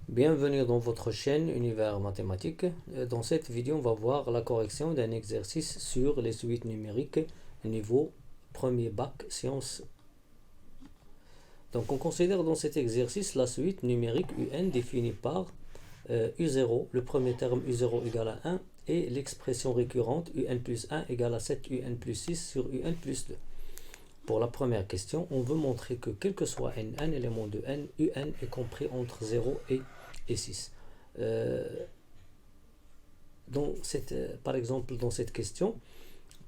Bienvenue dans votre chaîne Univers Mathématique. Dans cette vidéo, on va voir la correction d'un exercice sur les suites numériques niveau premier bac sciences. Donc on considère dans cet exercice la suite numérique UN définie par U0, le premier terme U0 égale à 1 et l'expression récurrente UN plus 1 égale à 7 UN plus 6 sur UN plus 2. Pour la première question, on veut montrer que quel que soit un élément de n, un est compris entre 0 et 6. Par exemple, dans cette question,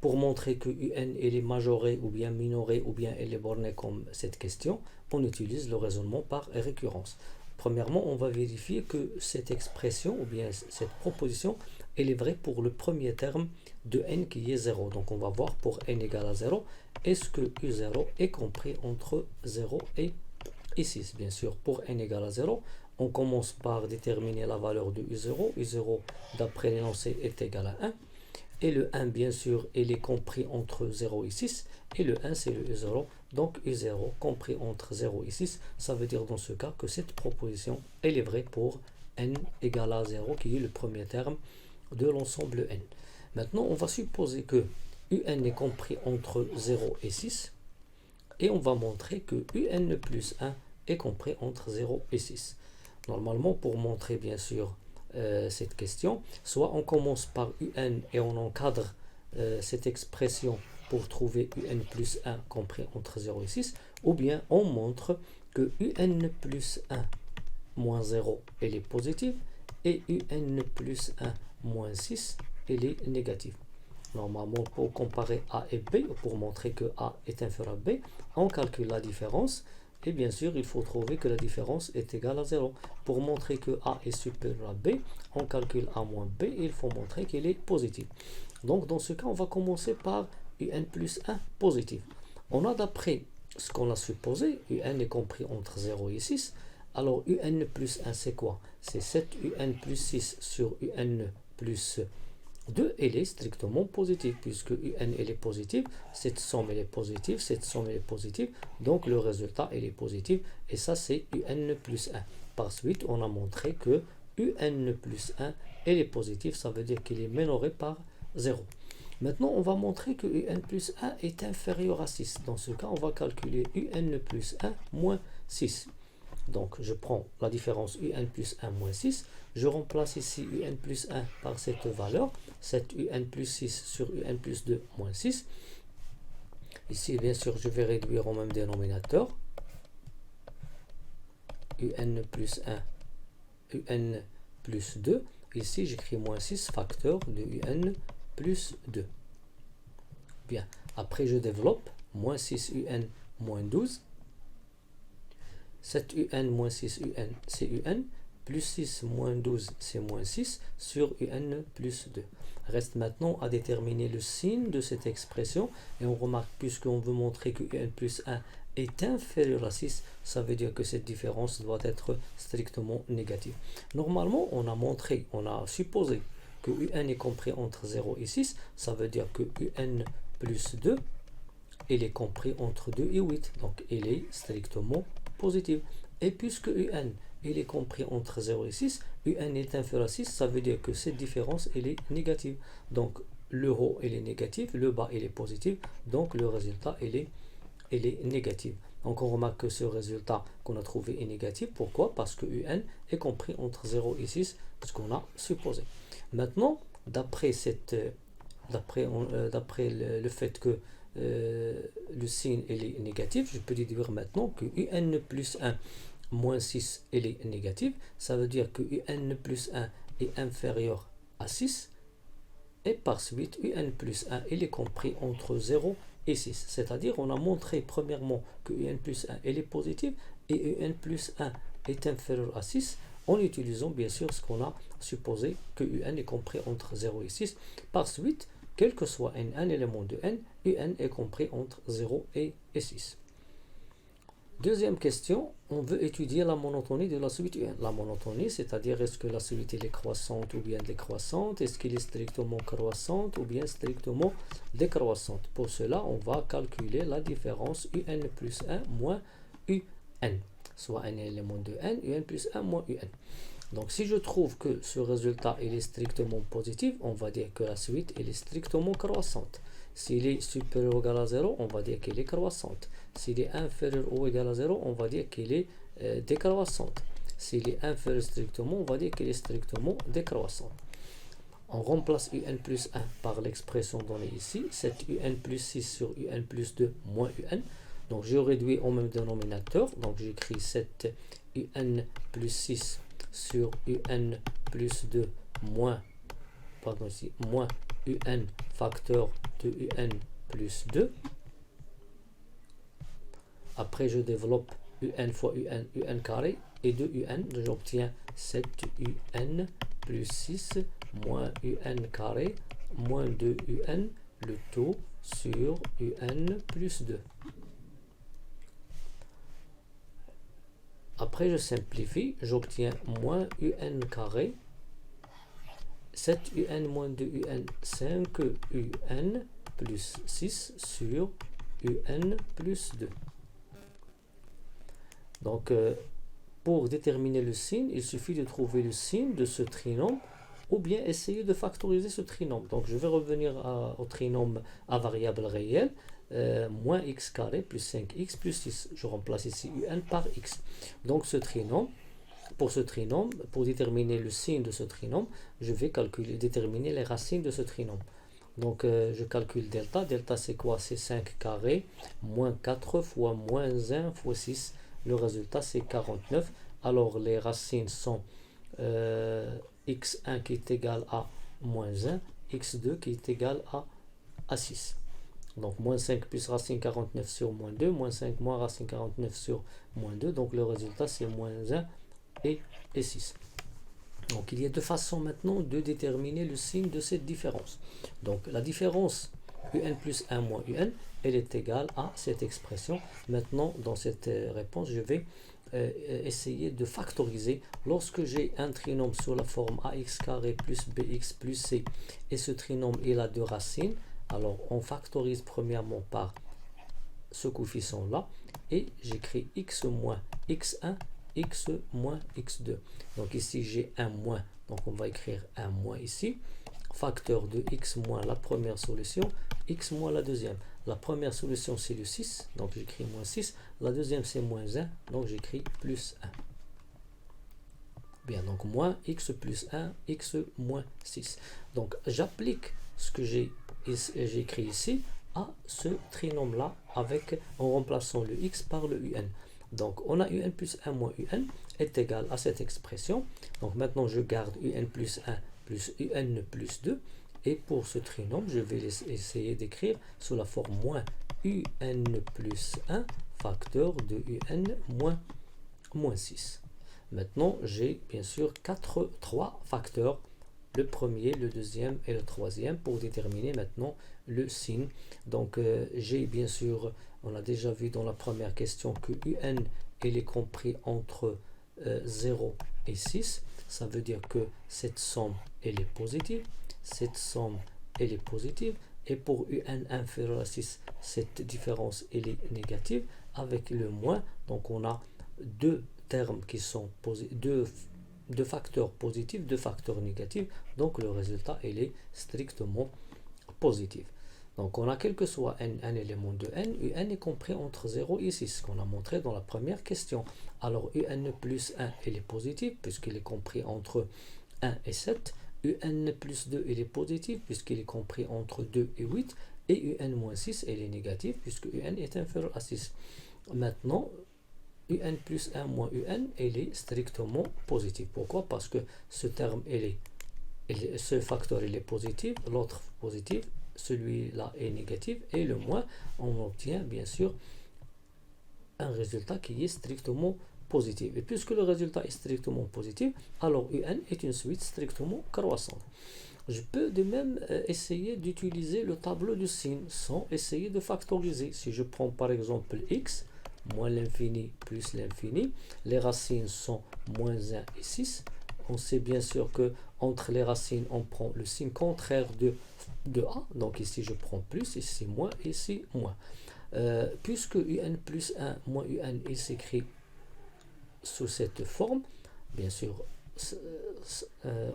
pour montrer que un est majoré ou bien minoré ou bien elle est bornée comme cette question, on utilise le raisonnement par récurrence. Premièrement, on va vérifier que cette expression ou bien cette proposition, elle est vraie pour le premier terme de n qui est 0. Donc on va voir pour n égale à 0, est-ce que U0 est compris entre 0 et 6. Bien sûr, pour n égale à 0, on commence par déterminer la valeur de U0. U0, d'après l'énoncé, est égal à 1. Et le 1, bien sûr, il est compris entre 0 et 6. Et le 1, c'est le U0. Donc U0 compris entre 0 et 6, ça veut dire dans ce cas que cette proposition, elle est vraie pour n égale à 0, qui est le premier terme de l'ensemble n. Maintenant, on va supposer que un est compris entre 0 et 6. Et on va montrer que un plus 1 est compris entre 0 et 6. Normalement, pour montrer bien sûr cette question, soit on commence par un et on encadre cette expression pour trouver un plus 1 compris entre 0 et 6, ou bien on montre que un plus 1 moins 0, elle est positive, et un plus 1 moins 6, elle est négative. Normalement, pour comparer A et B, pour montrer que A est inférieur à B, on calcule la différence. Et bien sûr, il faut trouver que la différence est égale à 0. Pour montrer que A est supérieur à B, on calcule A moins B et il faut montrer qu'elle est positive. Donc, dans ce cas, on va commencer par un plus 1 positif. On a d'après ce qu'on a supposé, un est compris entre 0 et 6. Alors, un plus 1, c'est quoi? C'est 7 un plus 6 sur un plus 2, elle est strictement positive, puisque un elle est positive, cette somme elle est positive, cette somme elle est positive, donc le résultat elle est positif, et ça c'est un plus 1. Par suite, on a montré que un plus 1 elle est positive, ça veut dire qu'il est minoré par 0. Maintenant, on va montrer que un plus 1 est inférieur à 6. Dans ce cas, on va calculer un plus 1 moins 6. Donc, je prends la différence un plus 1 moins 6. Je remplace ici un plus 1 par cette valeur. 7 un plus 6 sur un plus 2 moins 6. Ici, bien sûr, je vais réduire au même dénominateur. Un plus 1, un plus 2. Ici, j'écris moins 6 facteur de un plus 2. Bien, après je développe. Moins 6 un moins 12. 7 un moins 6 un, c'est un. Plus 6 moins 12, c'est moins 6 sur un plus 2. Reste maintenant à déterminer le signe de cette expression. Et on remarque, puisqu'on veut montrer que un plus 1 est inférieur à 6, ça veut dire que cette différence doit être strictement négative. Normalement, on a supposé que un est compris entre 0 et 6. Ça veut dire que un plus 2, il est compris entre 2 et 8. Donc, il est strictement positif. Et puisque un il est compris entre 0 et 6, un est inférieur à 6, ça veut dire que cette différence elle est négative. Donc le haut il est négatif, le bas il est positif, donc le résultat il est négatif. Donc on remarque que ce résultat qu'on a trouvé est négatif. Pourquoi? Parce que un est compris entre 0 et 6, ce qu'on a supposé. Maintenant, d'après le fait que le signe il est négatif, je peux déduire maintenant que un plus 1 moins 6 elle est négative, ça veut dire que un plus 1 est inférieur à 6, et par suite un plus 1 il est compris entre 0 et 6, c'est-à-dire on a montré premièrement que un plus 1 elle est positive et un plus 1 est inférieur à 6 en utilisant bien sûr ce qu'on a supposé que un est compris entre 0 et 6. Par suite, quel que soit un élément de n, un est compris entre 0 et 6. Deuxième question, on veut étudier la monotonie de la suite UN. La monotonie, c'est-à-dire est-ce que la suite est croissante ou bien décroissante, est-ce qu'elle est strictement croissante ou bien strictement décroissante. Pour cela, on va calculer la différence UN plus 1 moins n, soit un élément de n, un plus 1 moins un. Donc si je trouve que ce résultat il est strictement positif, on va dire que la suite elle est strictement croissante. S'il est supérieur ou égal à 0, on va dire qu'il est croissante. S'il est inférieur ou égal à 0, on va dire qu'il est décroissante. S'il est inférieur strictement, on va dire qu'il est strictement décroissant. On remplace un plus 1 par l'expression donnée ici, 7 un plus 6 sur un plus 2 moins un. Donc je réduis au même dénominateur, donc j'écris 7 un plus 6 sur un plus 2 moins, pardon ici, moins un facteur de un plus 2. Après je développe un fois un carré et 2 un, j'obtiens 7 un plus 6 moins un carré moins 2 un, le tout sur un plus 2. Après je simplifie, j'obtiens moins un carré, 7 un moins 2 un, 5 un plus 6 sur un plus 2. Donc pour déterminer le signe, il suffit de trouver le signe de ce trinôme ou bien essayer de factoriser ce trinôme. Donc je vais revenir au trinôme à variable réelle, moins x carré plus 5x plus 6. Je remplace ici un par x. Donc ce trinôme, pour déterminer le signe de ce trinôme, je vais déterminer les racines de ce trinôme. Donc je calcule delta. Delta c'est quoi? C'est 5 carré moins 4 fois moins 1 fois 6. Le résultat c'est 49. Alors les racines sont x1 qui est égal à moins 1, x2 qui est égal à 6. Donc moins 5 plus racine 49 sur moins 2, moins 5 moins racine 49 sur moins 2. Donc le résultat c'est moins 1 et 6. Donc il y a deux façons maintenant de déterminer le signe de cette différence. Donc la différence un plus 1 moins un, elle est égale à cette expression. Maintenant dans cette réponse, je vais essayer de factoriser. Lorsque j'ai un trinôme sous la forme ax carré plus bx plus c et ce trinôme il a deux racines, alors on factorise premièrement par ce coefficient là et j'écris x moins x1 x moins x2. Donc ici j'ai un moins, donc on va écrire un moins ici, facteur de x moins la première solution, x moins la deuxième. La première solution c'est le 6, donc j'écris moins 6, la deuxième c'est moins 1, donc j'écris plus 1. Bien, donc moins x plus 1, x moins 6. Donc j'applique ce que j'ai écrit ici à ce trinôme là en remplaçant le x par le un. Donc on a un plus 1 moins un est égal à cette expression. Donc maintenant je garde un plus 1 plus un plus 2. Et pour ce trinôme, je vais essayer d'écrire sous la forme moins un plus 1 facteur de un moins 6. Maintenant, j'ai bien sûr trois facteurs, le premier, le deuxième et le troisième, pour déterminer maintenant le signe. Donc j'ai bien sûr, on a déjà vu dans la première question que un il est compris entre 0 et 6. Ça veut dire que cette somme elle est positive. Cette somme elle est positive et pour un inférieur à 6 cette différence elle est négative avec le moins. Donc on a deux termes qui sont deux facteurs positifs, deux facteurs négatifs, donc le résultat il est strictement positif. Donc on a quel que soit un élément de n, un est compris entre 0 et 6, qu'on a montré dans la première question. Alors un plus 1 il est positif puisqu'il est compris entre 1 et 7, un plus 2 il est positif puisqu'il est compris entre 2 et 8, et un moins 6 il est négatif puisque un est inférieur à 6. Maintenant un plus 1 moins un il est strictement positif. Pourquoi? Parce que ce terme ce facteur il est positif, l'autre positif, celui-là est négatif, et le moins on obtient bien sûr un résultat qui est strictement positif. Et puisque le résultat est strictement positif, alors un est une suite strictement croissante. Je peux de même essayer d'utiliser le tableau de signes sans essayer de factoriser. Si je prends par exemple x, moins l'infini plus l'infini, les racines sont moins 1 et 6. On sait bien sûr que entre les racines, on prend le signe contraire de a. Donc ici, je prends plus, ici moins, ici moins. Puisque un plus 1 moins un, il s'écrit sous cette forme, bien sûr,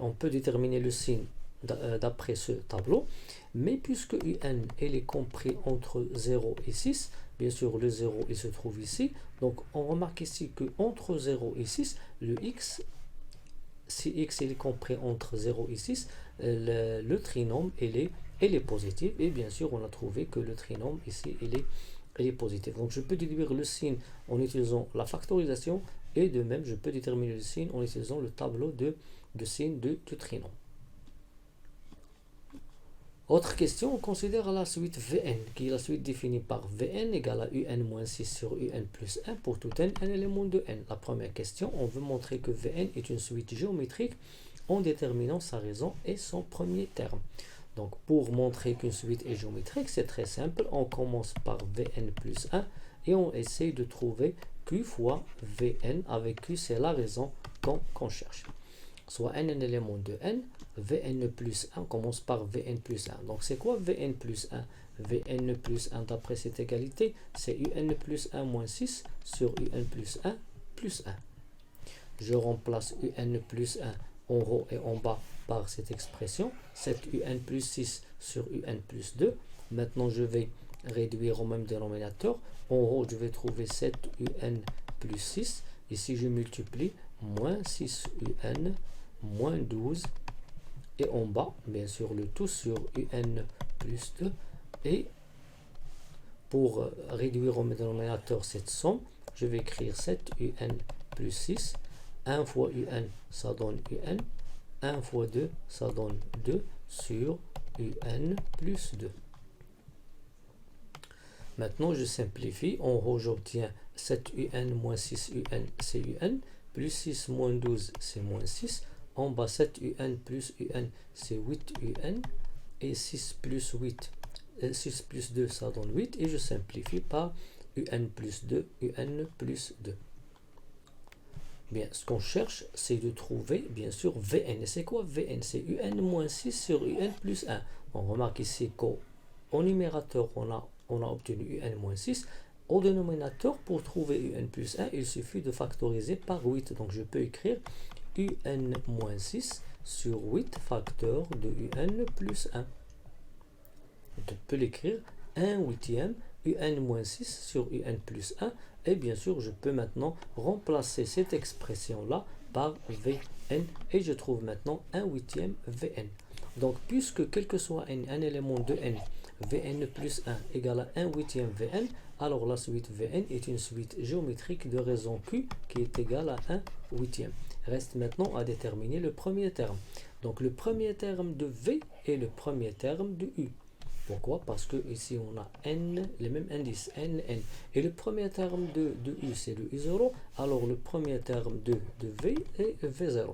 on peut déterminer le signe d'après ce tableau, mais puisque UN est compris entre 0 et 6, bien sûr le 0 il se trouve ici, donc on remarque ici que entre 0 et 6, le x, si x est compris entre 0 et 6, le trinôme il est positif, et bien sûr on a trouvé que le trinôme ici il est positif. Donc je peux déduire le signe en utilisant la factorisation, et de même je peux déterminer le signe en utilisant le tableau de signes du trinôme. Autre question, on considère la suite Vn, qui est la suite définie par Vn égale à Un-6 sur Un plus 1 pour tout n élément de n. La première question, on veut montrer que Vn est une suite géométrique en déterminant sa raison et son premier terme. Donc pour montrer qu'une suite est géométrique, c'est très simple, on commence par Vn plus 1 et on essaye de trouver Q fois Vn, avec Q c'est la raison qu'on cherche. Soit n un élément de n, Vn plus 1 commence par Vn plus 1. Donc c'est quoi Vn plus 1? Vn plus 1 d'après cette égalité, c'est Un plus 1 moins 6 sur Un plus 1 plus 1. Je remplace Un plus 1 en haut et en bas par cette expression, 7 Un plus 6 sur Un plus 2. Maintenant je vais réduire au même dénominateur. En haut je vais trouver 7 Un plus 6. Ici je multiplie moins 6 Un moins 12, et en bas, bien sûr, le tout sur Un plus 2. Et pour réduire au dénominateur cette somme, je vais écrire 7 Un plus 6. 1 fois Un, ça donne Un. 1 fois 2, ça donne 2 sur Un plus 2. Maintenant, je simplifie. En haut, j'obtiens 7 Un moins 6 Un, c'est Un. Plus 6 moins 12, c'est moins 6. En bas, 7 Un plus Un, c'est 8 Un. Et 6 plus 8, 6 plus 2, ça donne 8. Et je simplifie par Un plus 2, Un plus 2. Bien, ce qu'on cherche, c'est de trouver, bien sûr, Vn. Et c'est quoi Vn? C'est Un moins 6 sur Un plus 1. On remarque ici qu'au numérateur, on a obtenu Un moins 6. Au dénominateur, pour trouver Un plus 1, il suffit de factoriser par 8. Donc, je peux écrire Un moins 6 sur 8 facteur de Un plus 1. Je peux l'écrire 1 huitième Un moins 6 sur Un plus 1. Et bien sûr, je peux maintenant remplacer cette expression-là par Vn. Et je trouve maintenant 1 huitième Vn. Donc, puisque quel que soit un élément de n, Vn plus 1 égale à 1 huitième Vn, alors la suite Vn est une suite géométrique de raison Q qui est égale à 1 huitième. Reste maintenant à déterminer le premier terme. Donc le premier terme de V est le premier terme de U. Pourquoi? Parce que ici on a n, les mêmes indices, n. Et le premier terme de U c'est le U0, alors le premier terme de V est V0.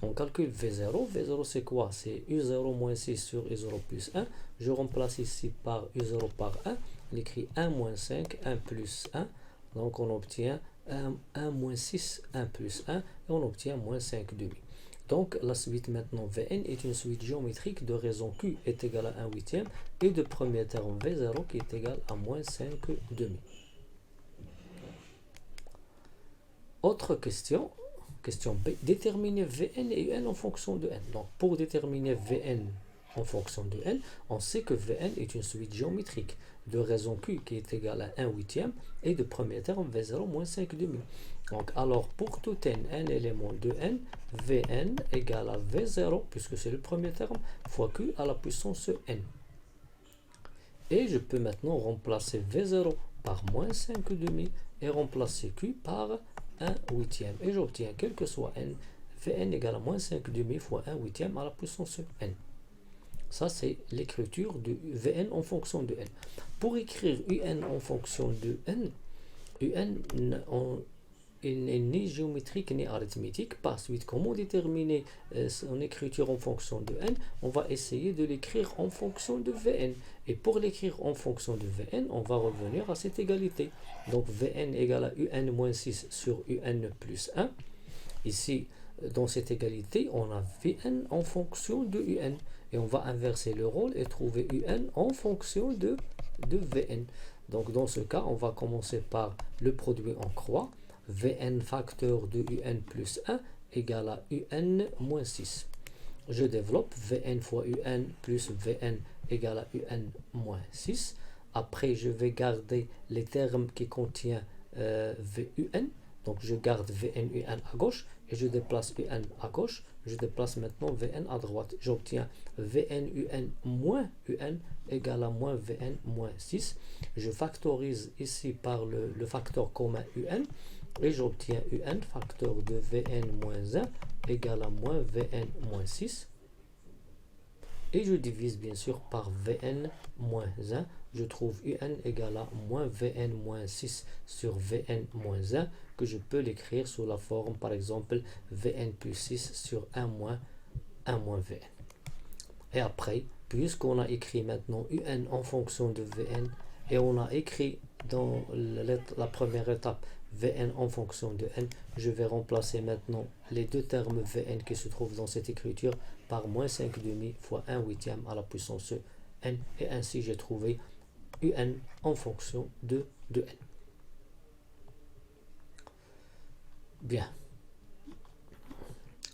On calcule V0. V0 c'est quoi? C'est U0 moins 6 sur U0 plus 1. Je remplace ici par U0 par 1. On écrit 1 moins 5, 1 plus 1. Donc on obtient 1 moins 6, 1 plus 1. Et on obtient moins 5 demi. Donc la suite maintenant Vn est une suite géométrique de raison Q est égale à 1 huitième et de premier terme V0 qui est égal à moins 5 demi. Autre question. Question B. Déterminer Vn et Un en fonction de n. Donc, pour déterminer Vn en fonction de n, on sait que Vn est une suite géométrique de raison Q qui est égale à 1 huitième et de premier terme V0 moins 5 demi. Donc, alors, pour tout n, un élément de n, Vn égale à V0, puisque c'est le premier terme, fois Q à la puissance n. Et je peux maintenant remplacer V0 par moins 5 demi et remplacer Q par 1 huitième. Et j'obtiens, quel que soit n, Vn égale à moins 5 demi fois 1 huitième à la puissance n. Ça, c'est l'écriture de Vn en fonction de n. Pour écrire Un en fonction de n, Un il n'est ni géométrique ni arithmétique. Par suite, comment déterminer son écriture en fonction de n? On va essayer de l'écrire en fonction de Vn. Et pour l'écrire en fonction de Vn, on va revenir à cette égalité. Donc Vn égale à Un moins 6 sur Un plus 1. Ici, dans cette égalité, on a Vn en fonction de Un. Et on va inverser le rôle et trouver Un en fonction de Vn. Donc dans ce cas, on va commencer par le produit en croix. Vn facteur de Un plus 1 égale à Un moins 6. Je développe Vn fois Un plus Vn égale à Un moins 6. Après, je vais garder les termes qui contiennent Vun. Donc, je garde Vn Un à gauche et je déplace Un à gauche. Je déplace maintenant Vn à droite. J'obtiens Vn Un moins Un égale à moins Vn moins 6. Je factorise ici par le facteur commun Un et j'obtiens Un facteur de Vn moins 1 égale à moins Vn moins 6. Et je divise bien sûr par Vn moins 1. Je trouve Un égale à moins Vn moins 6 sur Vn moins 1, que je peux l'écrire sous la forme, par exemple, Vn plus 6 sur 1 moins Vn. Et après, puisqu'on a écrit maintenant Un en fonction de Vn, et on a écrit dans la première étape Vn en fonction de n, je vais remplacer maintenant les deux termes Vn qui se trouvent dans cette écriture par moins 5 demi fois 1 huitième à la puissance n, et ainsi j'ai trouvé Un en fonction de n. Bien.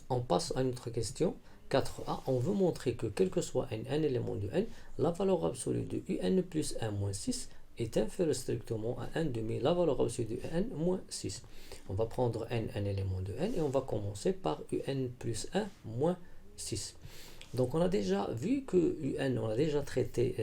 On passe à une autre question. 4a, on veut montrer que quel que soit un élément de n, la valeur absolue de Un plus 1 moins 6 est inférieure strictement à 1 demi la valeur absolue de n moins 6. On va prendre un élément de n et on va commencer par Un plus 1 moins 6. Donc on a déjà vu que Un, on a déjà traité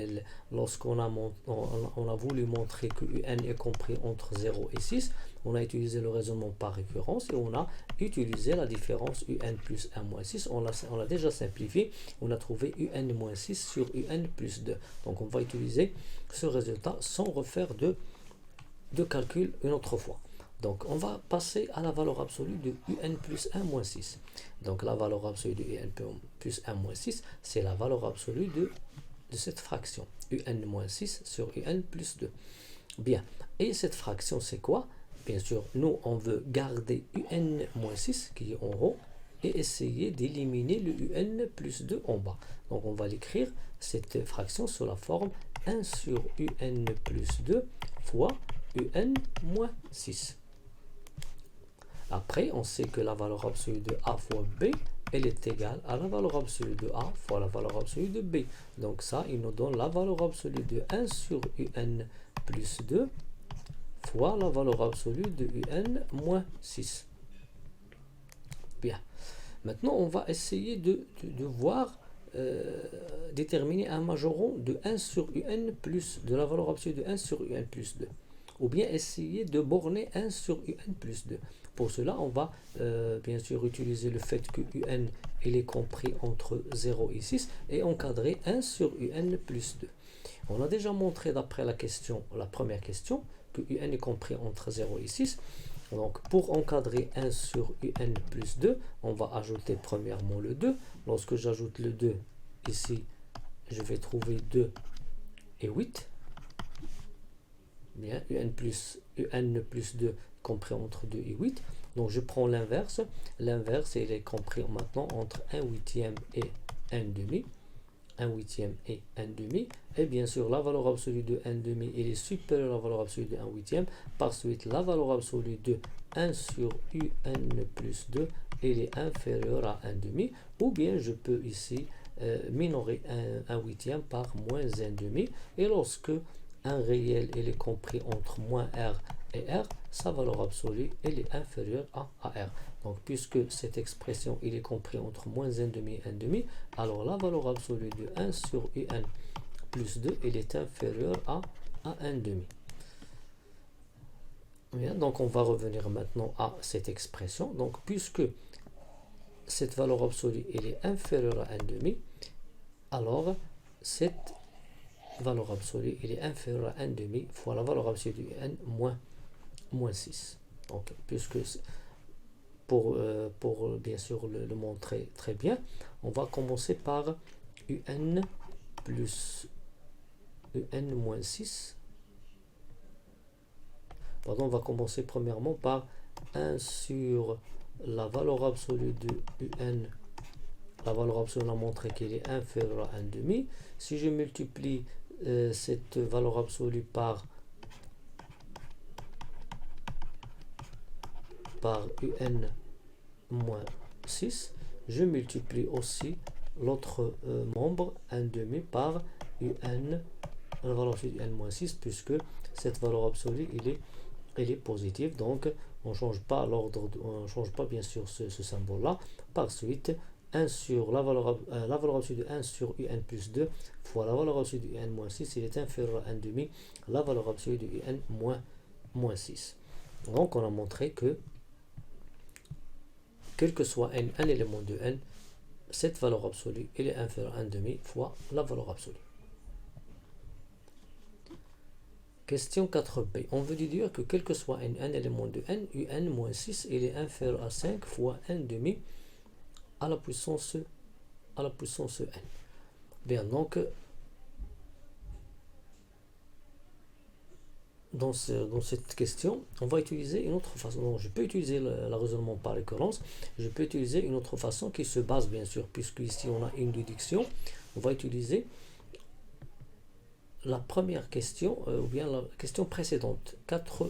lorsqu'on a voulu montrer que Un est compris entre 0 et 6. On a utilisé le raisonnement par récurrence et on a utilisé la différence Un plus 1 moins 6. On l'a déjà simplifié. On a trouvé Un moins 6 sur Un plus 2. Donc on va utiliser ce résultat sans refaire de calcul une autre fois. Donc, on va passer à la valeur absolue de Un plus 1 moins 6. Donc, la valeur absolue de Un plus 1 moins 6, c'est la valeur absolue de cette fraction. Un moins 6 sur Un plus 2. Bien. Et cette fraction, c'est quoi? Bien sûr, nous, on veut garder Un moins 6 qui est en haut et essayer d'éliminer le Un plus 2 en bas. Donc, on va l'écrire, cette fraction, sous la forme 1 sur Un plus 2 fois Un moins 6. Après, on sait que la valeur absolue de A fois B, elle est égale à la valeur absolue de A fois la valeur absolue de B. Donc ça, il nous donne la valeur absolue de 1 sur Un plus 2 fois la valeur absolue de Un moins 6. Bien. Maintenant, on va essayer de voir, déterminer un majoron de 1 sur Un plus, de la valeur absolue de 1 sur Un plus 2. Ou bien essayer de borner 1 sur Un plus 2. Pour cela, on va bien sûr utiliser le fait que Un il est compris entre 0 et 6 et encadrer 1 sur Un plus 2. On a déjà montré d'après la première question, que Un est compris entre 0 et 6. Donc pour encadrer 1 sur Un plus 2, on va ajouter premièrement le 2. Lorsque j'ajoute le 2 ici, je vais trouver 2 et 8. Bien, Un plus 2 compris entre 2 et 8. Donc je prends l'inverse. L'inverse, il est compris maintenant entre 1 huitième et 1 demi. 1 huitième et 1 demi. Et bien sûr, la valeur absolue de 1 demi, elle est supérieure à la valeur absolue de 1 huitième. Par suite, la valeur absolue de 1 sur Un plus 2, elle est inférieure à 1 demi. Ou bien je peux ici minorer 1 huitième par moins 1 demi. Et lorsque un réel il est compris entre moins R et R, sa valeur absolue elle est inférieure à R. Donc puisque cette expression il est compris entre moins 1 demi et 1 demi, alors la valeur absolue de 1 sur Un plus 2 elle est inférieure à 1 demi. Bien, donc on va revenir maintenant à cette expression. Donc puisque cette valeur absolue elle est inférieure à 1 demi, alors cette valeur absolue il est inférieur à 1 demi fois la valeur absolue de n moins 6. Donc, puisque pour bien sûr le montrer très bien, on va commencer par Un plus Un moins 6. Pardon, on va commencer premièrement par 1 sur la valeur absolue de Un. La valeur absolue a montré qu'elle est inférieure à 1 demi. Si je multiplie cette valeur absolue par par un moins 6, je multiplie aussi l'autre membre 1 demi par un, la valeur absolue de un moins 6, puisque cette valeur absolue elle est positive, donc on ne change pas l'ordre, on ne change pas bien sûr ce symbole là. Par suite, 1 sur la valeur absolue de 1 sur un plus 2 fois la valeur absolue de un moins 6, il est inférieur à 1 demi la valeur absolue de un moins 6. Donc on a montré que quel que soit un élément de n, cette valeur absolue elle est inférieure à 1 demi fois la valeur absolue. Question 4b. On veut déduire que quel que soit un élément de n, un moins 6, il est inférieur à 5 fois 1 demi à la puissance n. Bien, donc, dans cette question, on va utiliser une autre façon. Donc, je peux utiliser le raisonnement par récurrence. Je peux utiliser une autre façon qui se base, bien sûr, puisque ici on a une déduction. On va utiliser la première question, ou bien la question précédente, 4a.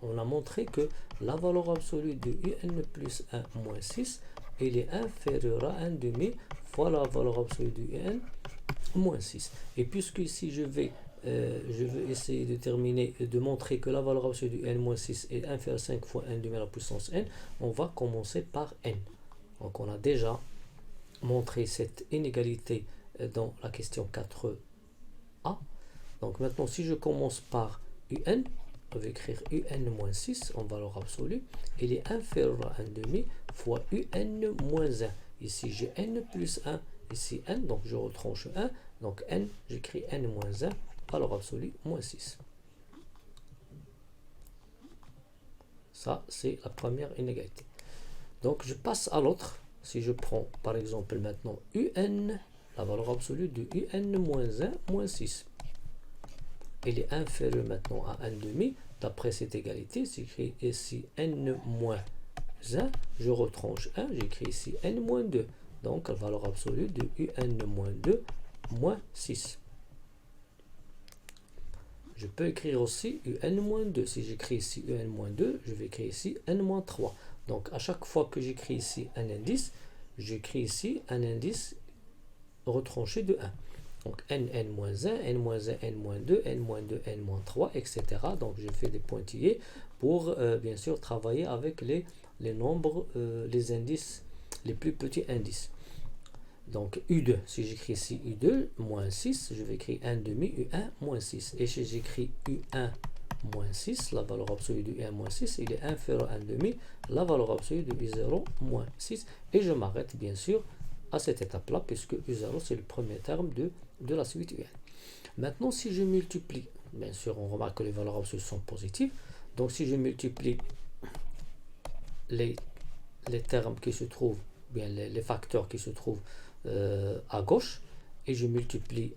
On a montré que la valeur absolue de un plus 1 moins 6, elle est inférieure à 1 demi fois la valeur absolue de un moins 6. Et puisque ici je vais essayer de montrer que la valeur absolue de n moins 6 est inférieure à 5 fois 1 demi à la puissance n, on va commencer par n. Donc on a déjà montré cette inégalité dans la question 4a. Donc maintenant, si je commence par un, on va écrire un moins 6 en valeur absolue, il est inférieur à 1 demi fois un moins 1. Ici j'ai n plus 1, ici n, donc je retranche 1, donc n, j'écris n moins 1, valeur absolue moins 6. Ça, c'est la première inégalité. Donc je passe à l'autre. Si je prends par exemple maintenant un, la valeur absolue de un moins 1 moins 6. Il est inférieur maintenant à 1 demi. D'après cette égalité, j'écris ici n moins 1, je retranche 1, j'écris ici n moins 2. Donc la valeur absolue de un moins 2 moins 6. Je peux écrire aussi un moins 2. Si j'écris ici un moins 2, je vais écrire ici n moins 3. Donc à chaque fois que j'écris ici un indice, j'écris ici un indice retranché de 1. Donc n moins 1, n moins 1, n moins 2, n moins 2, n moins 3, etc. Donc je fais des pointillés pour bien sûr travailler avec les nombres, les indices, les plus petits indices. Donc U2, si j'écris ici U2 moins 6, je vais écrire 1 demi U1 moins 6. Et si j'écris U1 moins 6, la valeur absolue de U1 moins 6, il est inférieur à 1 demi, la valeur absolue de U0 moins 6. Et je m'arrête bien sûr à cette étape-là, puisque U0 c'est le premier terme de la suite UN. Maintenant, si je multiplie, bien sûr, on remarque que les valeurs absolues sont positives. Donc, si je multiplie les termes qui se trouvent, bien les facteurs qui se trouvent à gauche, et je multiplie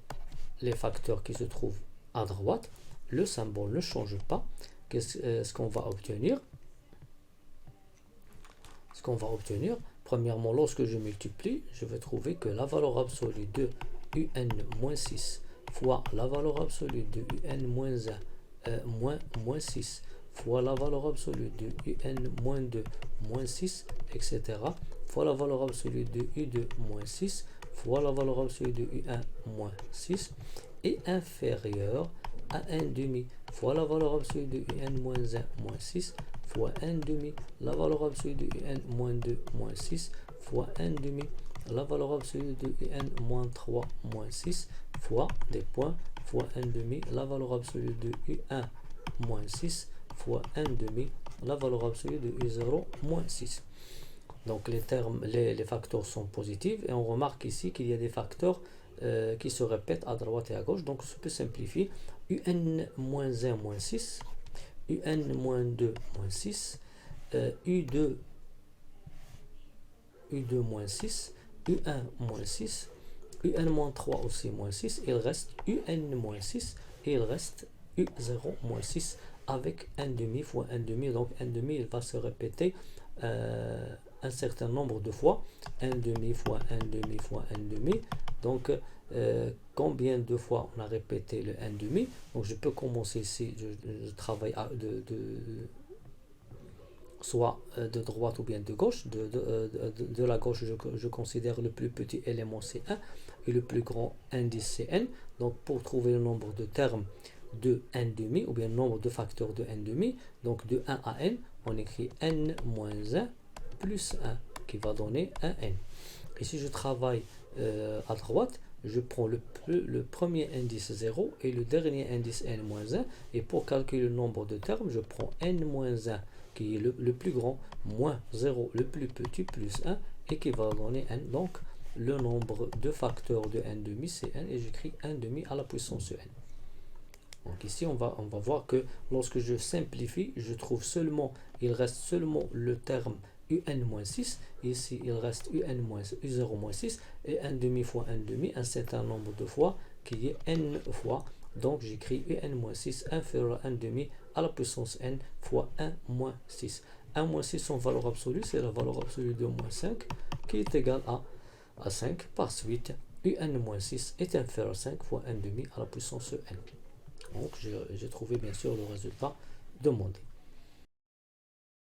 les facteurs qui se trouvent à droite, le symbole ne change pas. Qu'est-ce qu'on va obtenir? Ce qu'on va obtenir, premièrement, lorsque je multiplie, je vais trouver que la valeur absolue de un moins 6 fois la valeur absolue de un moins 1 moins 6 fois la valeur absolue de un moins 2 moins 6, etc. fois la valeur absolue de U2 moins 6 fois la valeur absolue de U1 moins 6 est inférieur à 1 demi fois la valeur absolue de Un moins 1 moins 6 fois 1 demi la valeur absolue de Un moins 2 moins 6 fois 1 demi la valeur absolue de Un moins 3 moins 6 fois des points fois 1 demi la valeur absolue de U1 moins 6 fois 1 demi la valeur absolue de U0 moins 6. Donc les facteurs sont positifs et on remarque ici qu'il y a des facteurs qui se répètent à droite et à gauche. Donc je peux simplifier UN moins 1 moins 6, UN moins 2 moins 6, U2 moins 6, U1 moins 6, UN moins 3 aussi moins 6, il reste UN moins 6 et il reste U0 moins 6 avec 1 demi fois 1 demi. Donc 1 demi il va se répéter un certain nombre de fois, 1 demi fois 1 demi fois 1 demi. Donc combien de fois on a répété le 1 demi? Donc je peux commencer ici, je travaille soit de droite ou bien de gauche. De la gauche, je considère le plus petit élément c'est 1 et le plus grand indice c'est n. Donc pour trouver le nombre de termes de n demi, ou bien le nombre de facteurs de n demi, donc de 1 à n, on écrit n moins 1 plus 1 qui va donner un n. Et si je travaille à droite, je prends le premier indice 0 et le dernier indice n-1, et pour calculer le nombre de termes, je prends n-1 qui est le plus grand, moins 0 le plus petit, plus 1, et qui va donner n. Donc le nombre de facteurs de n demi c'est n, et j'écris n demi à la puissance n. Donc ici on va voir que lorsque je simplifie, je trouve seulement, il reste seulement le terme un-6, ici il reste u0-6, et n demi fois n demi, un certain nombre de fois qui est n fois, donc j'écris un-6 inférieur à n demi à la puissance n fois 1-6. 1-6 en valeur absolue, c'est la valeur absolue de moins 5 qui est égale à 5. Par suite, un-6 est inférieur à 5 fois n demi à la puissance n. Donc j'ai trouvé bien sûr le résultat demandé.